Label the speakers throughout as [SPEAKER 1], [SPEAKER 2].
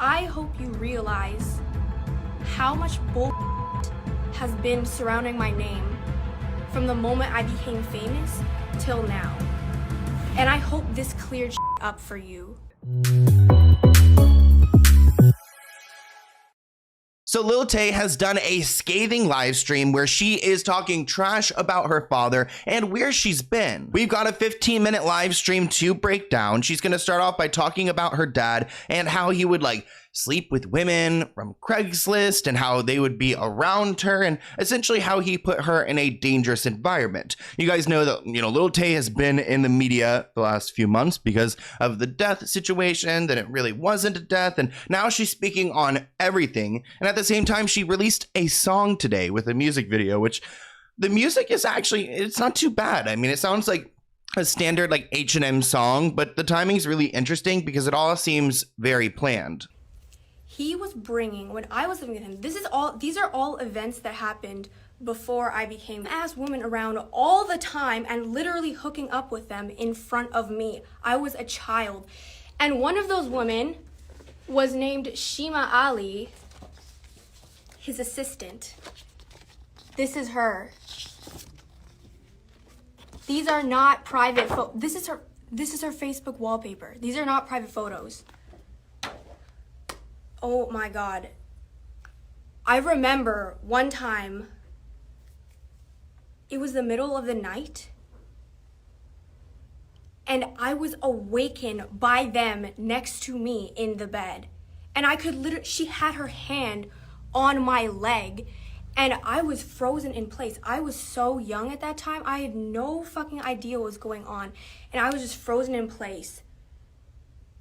[SPEAKER 1] I hope you realize how much bull has been surrounding my name from the moment I became famous till now. And I hope this cleared up for you.
[SPEAKER 2] So Lil Tay has done a scathing live stream where she is talking trash about her father and where she's been. We've got a 15-minute live stream to break down. She's going to start off by talking about her dad and how he would like sleep with women from Craigslist and how they would be around her and essentially how he put her in a dangerous environment. You guys know that, Lil Tay has been in the media the last few months because of the death situation, that it really wasn't a death, and now she's speaking on everything. And at the same time, she released a song today with a music video, which the music is actually, it's not too bad. I mean, it sounds like a standard like H&M song, but the timing is really interesting because it all seems very planned.
[SPEAKER 1] He was bringing, when I was living with him, these are all events that happened before I became an ass woman around all the time and literally hooking up with them in front of me. I was a child. And one of those women was named Shima Ali, his assistant. This is her. These are not private this is her Facebook wallpaper. These are not private photos. Oh my God. I remember one time, it was the middle of the night, and I was awakened by them next to me in the bed. And I could literally, she had her hand on my leg, and I was frozen in place. I was so young at that time. I had no fucking idea what was going on, and I was just frozen in place.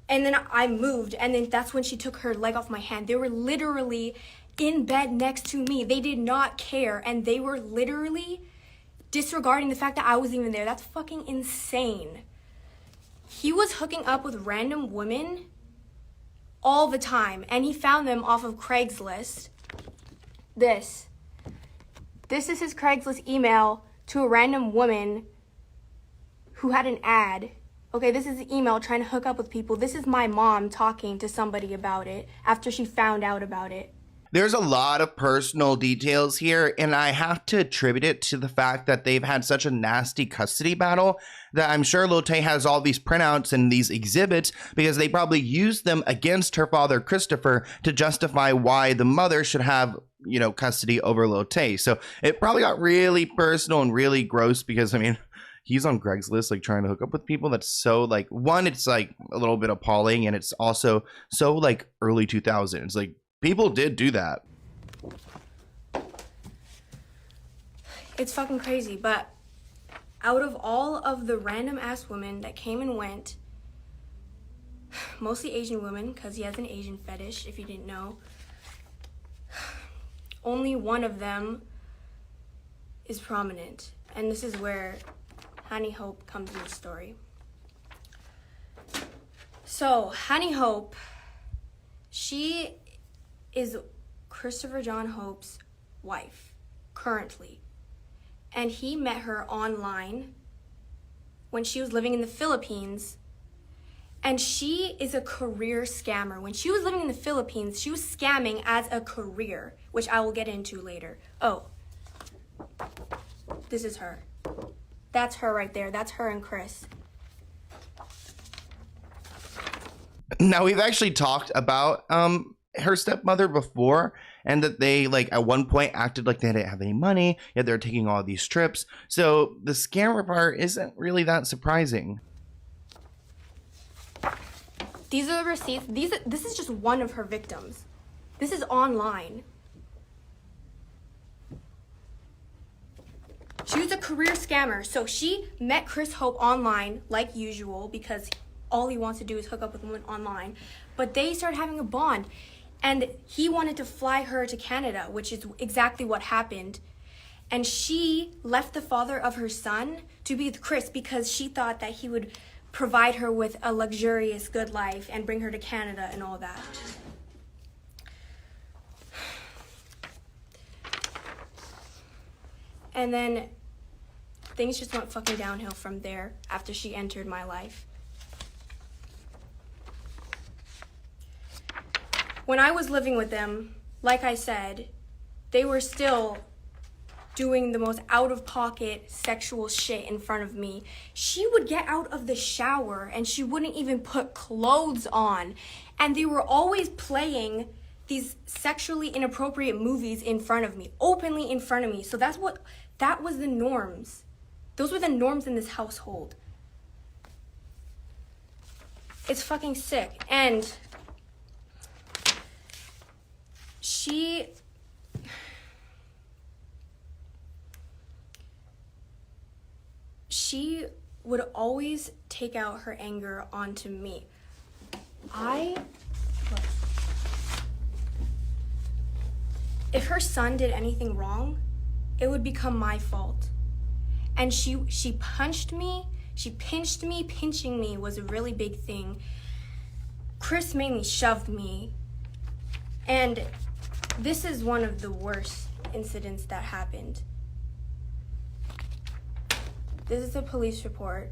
[SPEAKER 1] And then I moved, and then that's when she took her leg off my hand. They were literally in bed next to me. They did not care, and they were literally disregarding the fact that I was even there. That's fucking insane. He was hooking up with random women all the time, and he found them off of Craigslist. This is his Craigslist email to a random woman who had an ad. Okay, this is the email trying to hook up with people. This is my mom talking to somebody about it after she found out about it.
[SPEAKER 2] There's a lot of personal details here, and I have to attribute it to the fact that they've had such a nasty custody battle that I'm sure Lil Tay has all these printouts and these exhibits because they probably used them against her father, Christopher, to justify why the mother should have, custody over Lil Tay. So it probably got really personal and really gross because, he's on Craigslist, like trying to hook up with people. That's so like, one, it's like a little bit appalling, and it's also so like early 2000s. Like people did do that.
[SPEAKER 1] It's fucking crazy, but out of all of the random ass women that came and went, mostly Asian women, because he has an Asian fetish, if you didn't know, only one of them is prominent. And this is where Honey Hope comes in the story. So, Honey Hope, she is Christopher John Hope's wife, currently. And he met her online when she was living in the Philippines. And she is a career scammer. When she was living in the Philippines, she was scamming as a career, which I will get into later. Oh, this is her. That's her right there. That's her and Chris.
[SPEAKER 2] Now, we've actually talked about her stepmother before, and that they like at one point acted like they didn't have any money, yet they're taking all these trips. So the scammer part isn't really that surprising.
[SPEAKER 1] These are the receipts. This is just one of her victims. This is online. She was a career scammer. So she met Chris Hope online, like usual, because all he wants to do is hook up with women online. But they started having a bond. And he wanted to fly her to Canada, which is exactly what happened. And she left the father of her son to be with Chris because she thought that he would provide her with a luxurious, good life and bring her to Canada and all that. And then things just went fucking downhill from there after she entered my life. When I was living with them, like I said, they were still doing the most out-of-pocket sexual shit in front of me. She would get out of the shower and she wouldn't even put clothes on. And they were always playing these sexually inappropriate movies in front of me, openly in front of me. So that was the norms. Those were the norms in this household. It's fucking sick. And she would always take out her anger onto me. If her son did anything wrong, it would become my fault. And she punched me, she pinched me. Pinching me was a really big thing. Chris mainly shoved me. And this is one of the worst incidents that happened. This is a police report.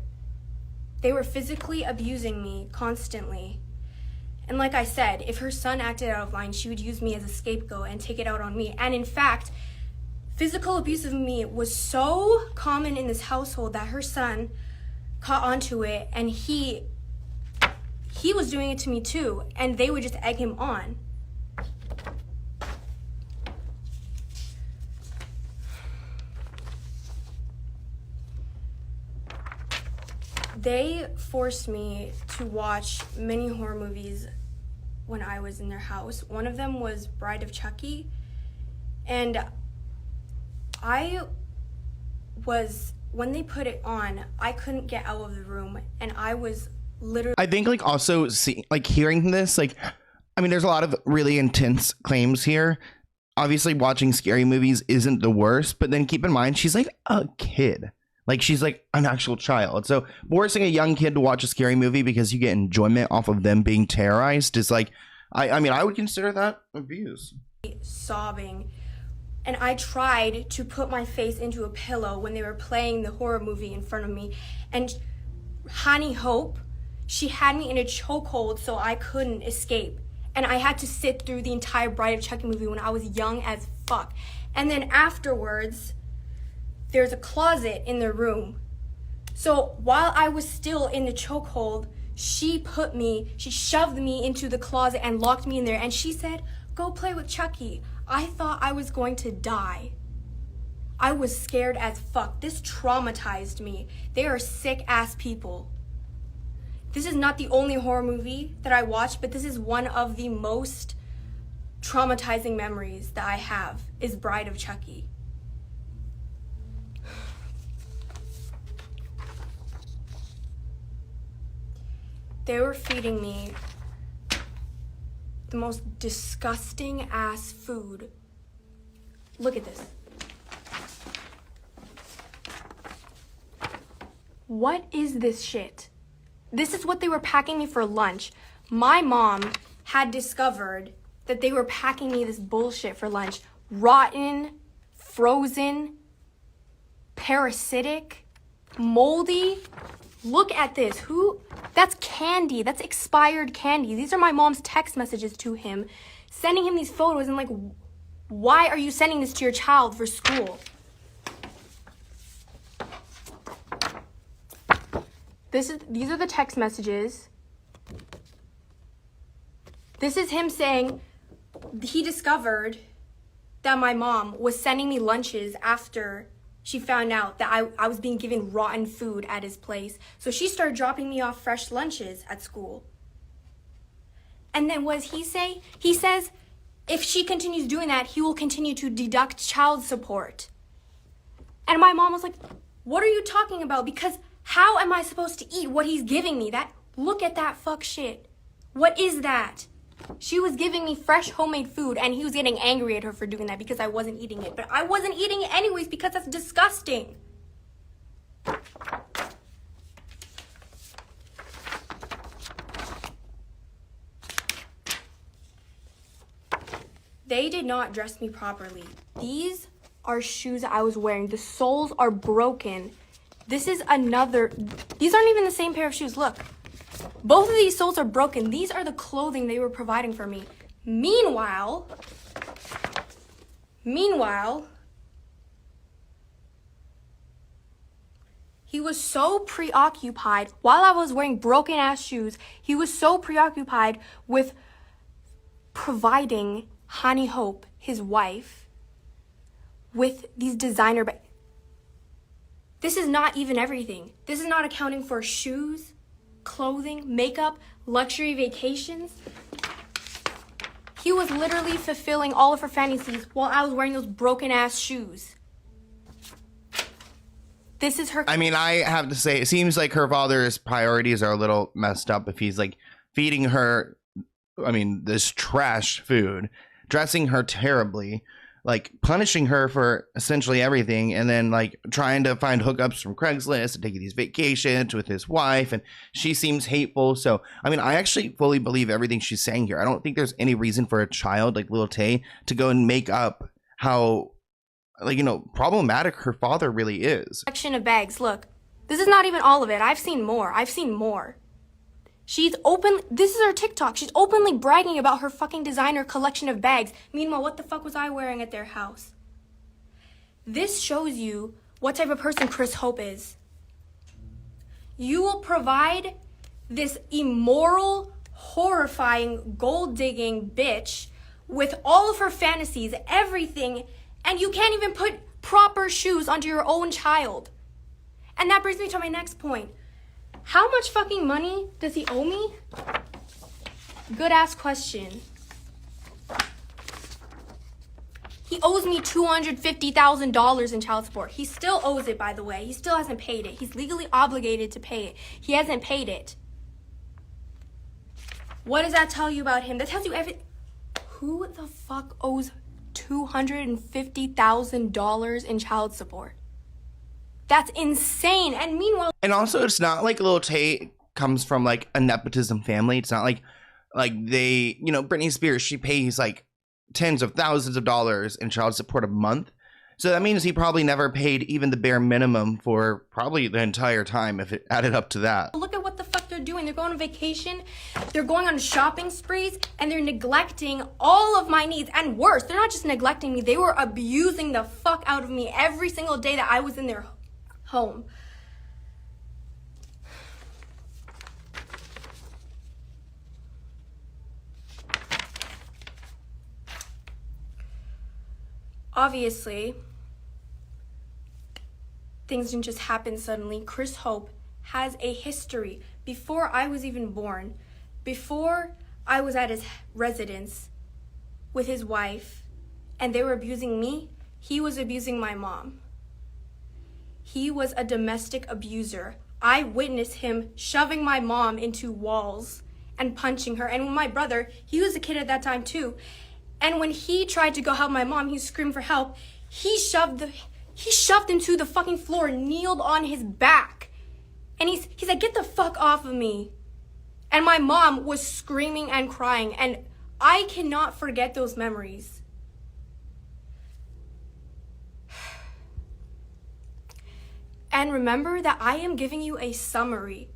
[SPEAKER 1] They were physically abusing me constantly. And like I said, if her son acted out of line, she would use me as a scapegoat and take it out on me. And in fact, physical abuse of me was so common in this household that her son caught onto it, and he was doing it to me too, and they would just egg him on. They forced me to watch many horror movies when I was in their house. One of them was Bride of Chucky, and when they put it on, I couldn't get out of the room, and I was literally...
[SPEAKER 2] I think like also hearing this, like, I mean, there's a lot of really intense claims here. Obviously watching scary movies isn't the worst, but then keep in mind, she's like a kid. Like, she's like an actual child. So forcing a young kid to watch a scary movie because you get enjoyment off of them being terrorized is like, I mean, I would consider that abuse.
[SPEAKER 1] Sobbing. And I tried to put my face into a pillow when they were playing the horror movie in front of me. And Honey Hope, she had me in a chokehold so I couldn't escape. And I had to sit through the entire Bride of Chucky movie when I was young as fuck. And then afterwards, there's a closet in the room. So while I was still in the chokehold, she shoved me into the closet and locked me in there. And she said, "Go play with Chucky." I thought I was going to die. I was scared as fuck. This traumatized me. They are sick ass people. This is not the only horror movie that I watched, but this is one of the most traumatizing memories that I have, is Bride of Chucky. They were feeding me the most disgusting ass food. Look at this. What is this shit? This is what they were packing me for lunch. My mom had discovered that they were packing me this bullshit for lunch. Rotten, frozen, parasitic, moldy. Look at this. That's candy. That's expired candy. These are my mom's text messages to him, sending him these photos, and like, why are you sending this to your child for school? These are the text messages. This is him saying he discovered that my mom was sending me lunches after she found out that I was being given rotten food at his place. So she started dropping me off fresh lunches at school. And then what does he say? He says, if she continues doing that, he will continue to deduct child support. And my mom was like, what are you talking about? Because how am I supposed to eat what he's giving me? Look at that fuck shit. What is that? She was giving me fresh homemade food, and he was getting angry at her for doing that because I wasn't eating it. But I wasn't eating it anyways because that's disgusting. They did not dress me properly. These are shoes I was wearing. The soles are broken. These aren't even the same pair of shoes. Look. Both of these soles are broken. These are the clothing they were providing for me. Meanwhile, he was so preoccupied, while I was wearing broken ass shoes, he was so preoccupied with providing Honey Hope, his wife, with these designer bags. This is not even everything. This is not accounting for shoes, clothing, makeup, luxury vacations. He was literally fulfilling all of her fantasies while I was wearing those broken ass shoes. This is her.
[SPEAKER 2] I mean, I have to say, it seems like her father's priorities are a little messed up if he's like feeding her, I mean, this trash food, dressing her terribly, like punishing her for essentially everything, and then like trying to find hookups from Craigslist and taking these vacations with his wife, and she seems hateful. So, I mean, I actually fully believe everything she's saying here. I don't think there's any reason for a child like Lil Tay to go and make up how, like, you know, problematic her father really is.
[SPEAKER 1] Collection of bags. Look, this is not even all of it. I've seen more. She's open. This is her TikTok. She's openly bragging about her fucking designer collection of bags. Meanwhile, what the fuck was I wearing at their house? This shows you what type of person Chris Hope is. You will provide this immoral, horrifying, gold-digging bitch with all of her fantasies, everything, and you can't even put proper shoes onto your own child. And that brings me to my next point. How much fucking money does he owe me? Good ass question. He owes me $250,000 in child support. He still owes it, by the way. He still hasn't paid it. He's legally obligated to pay it. He hasn't paid it. What does that tell you about him? That tells you everything. Who the fuck owes $250,000 in child support? That's insane. And meanwhile,
[SPEAKER 2] and also, it's not like Lil Tay comes from like a nepotism family. It's not like they, you know, Britney Spears, she pays like tens of thousands of dollars in child support a month. So that means he probably never paid even the bare minimum for probably the entire time if it added up to that.
[SPEAKER 1] Look at what the fuck they're doing. They're going on vacation, they're going on shopping sprees, and they're neglecting all of my needs. And worse, they're not just neglecting me, they were abusing the fuck out of me every single day that I was in their home. Obviously, things didn't just happen suddenly. Chris Hope has a history. Before I was even born, before I was at his residence with his wife and they were abusing me, he was abusing my mom. He was a domestic abuser. I witnessed him shoving my mom into walls and punching her. And my brother, he was a kid at that time too. And when he tried to go help my mom, he screamed for help. He shoved him to the fucking floor, kneeled on his back. And he's like, get the fuck off of me. And my mom was screaming and crying. And I cannot forget those memories. And remember that I am giving you a summary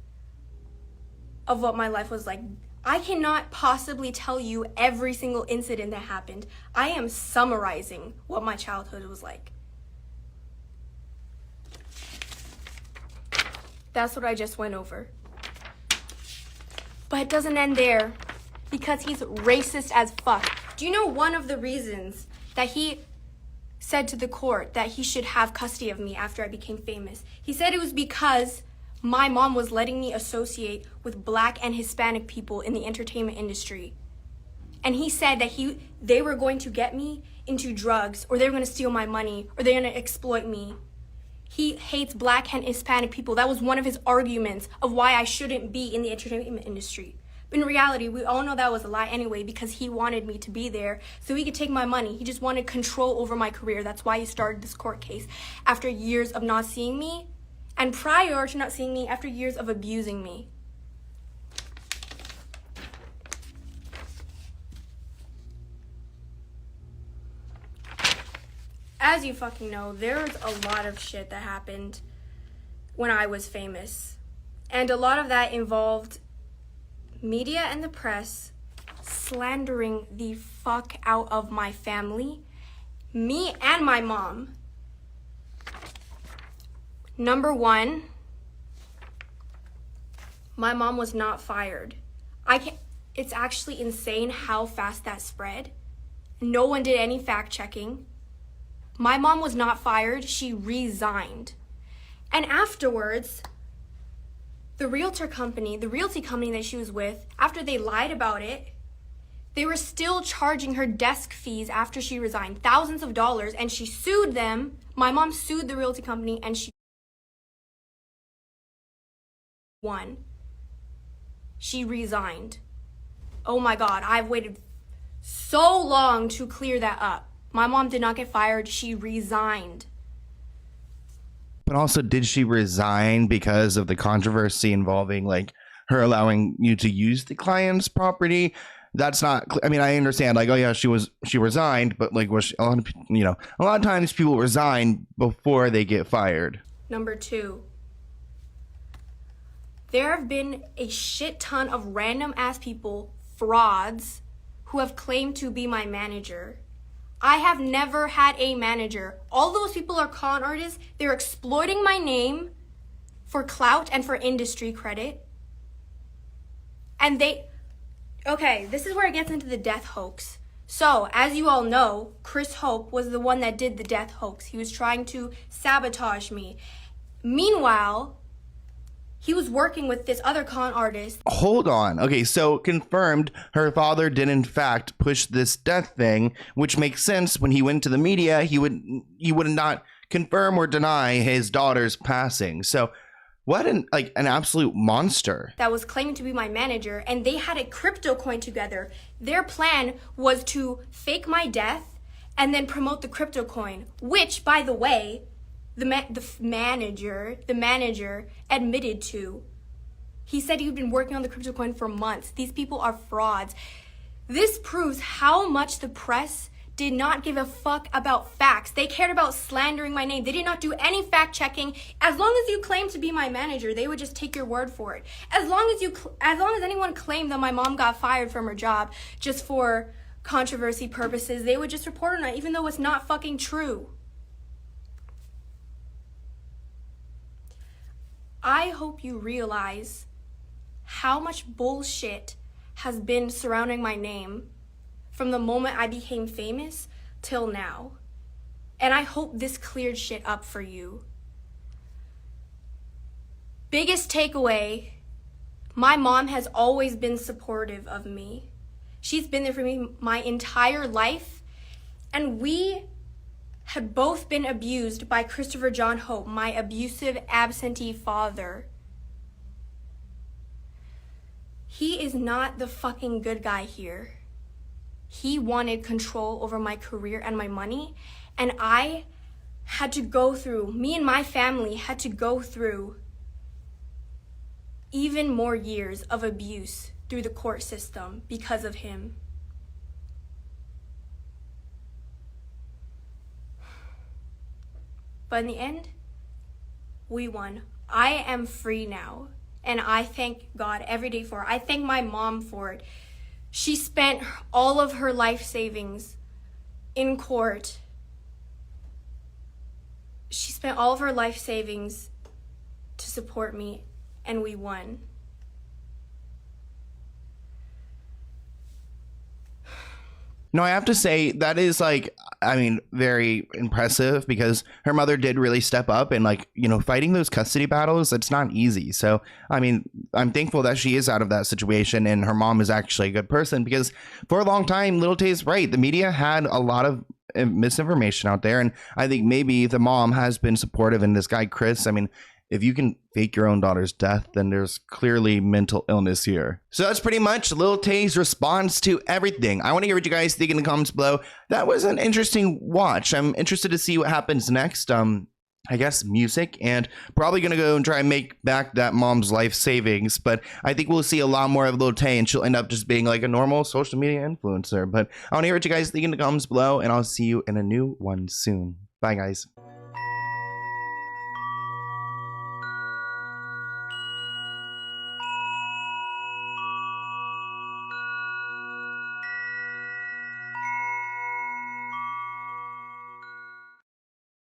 [SPEAKER 1] of what my life was like. I cannot possibly tell you every single incident that happened. I am summarizing what my childhood was like. That's what I just went over. But it doesn't end there, because he's racist as fuck. Do you know one of the reasons that he said to the court that he should have custody of me after I became famous? He said it was because my mom was letting me associate with Black and Hispanic people in the entertainment industry. And he said that they were going to get me into drugs, or they were going to steal my money, or they're going to exploit me. He hates Black and Hispanic people. That was one of his arguments of why I shouldn't be in the entertainment industry. But in reality, we all know that was a lie anyway, because he wanted me to be there so he could take my money. He just wanted control over my career. That's why he started this court case after years of not seeing me, and prior to not seeing me, after years of abusing me. As you fucking know, there's a lot of shit that happened when I was famous. And a lot of that involved media and the press slandering the fuck out of my family, me and my mom. Number one, my mom was not fired. It's actually insane how fast that spread. No one did any fact checking. My mom was not fired, she resigned. And afterwards, the realty company that she was with, after they lied about it, they were still charging her desk fees after she resigned, thousands of dollars, and she sued them. My mom sued the realty company and she won. She resigned. Oh my God, I've waited so long to clear that up. My mom did not get fired, she resigned.
[SPEAKER 2] But also, did she resign because of the controversy involving like her allowing you to use the client's property? That's not, I mean, I understand like, oh yeah, she resigned, but like was she, a lot of times people resign before they get fired.
[SPEAKER 1] Number two, there have been a shit ton of random ass people, frauds, who have claimed to be my manager. I have never had a manager. All those people are con artists. They're exploiting my name for clout and for industry credit. And okay, this is where it gets into the death hoax. So, as you all know, Chris Hope was the one that did the death hoax. He was trying to sabotage me. Meanwhile, he was working with this other con artist.
[SPEAKER 2] Hold on. Okay, so confirmed her father did in fact push this death thing, which makes sense. When he went to the media, he would not confirm or deny his daughter's passing. So what an absolute monster.
[SPEAKER 1] That was claiming to be my manager, and they had a crypto coin together. Their plan was to fake my death and then promote the crypto coin, which, by the way, the manager admitted to. He said he'd been working on the crypto coin for months. These people are frauds. This proves how much the press did not give a fuck about facts. They cared about slandering my name. They did not do any fact checking. As long as you claim to be my manager, they would just take your word for it. As long as anyone claimed that my mom got fired from her job just for controversy purposes, they would just report on it, even though it's not fucking true. I hope you realize how much bullshit has been surrounding my name from the moment I became famous till now. And I hope this cleared shit up for you. Biggest takeaway, my mom has always been supportive of me. She's been there for me my entire life, and we had both been abused by Christopher John Hope, my abusive absentee father. He is not the fucking good guy here. He wanted control over my career and my money, and I had to go through, me and my family had to go through even more years of abuse through the court system because of him. But in the end, we won. I am free now, and I thank God every day for it. I thank my mom for it. She spent all of her life savings in court. She spent all of her life savings to support me, and we won.
[SPEAKER 2] No, I have to say that is very impressive, because her mother did really step up and fighting those custody battles. It's not easy. So, I mean, I'm thankful that she is out of that situation and her mom is actually a good person, because for a long time, Lil Tay's right. The media had a lot of misinformation out there. And I think maybe the mom has been supportive in this guy, Chris. I mean, if you can fake your own daughter's death, then there's clearly mental illness here. So that's pretty much Lil Tay's response to everything. I want to hear what you guys think in the comments below. That was an interesting watch. I'm interested to see what happens next. I guess music, and probably going to go and try and make back that mom's life savings. But I think we'll see a lot more of Lil Tay, and she'll end up just being like a normal social media influencer. But I want to hear what you guys think in the comments below, and I'll see you in a new one soon. Bye, guys.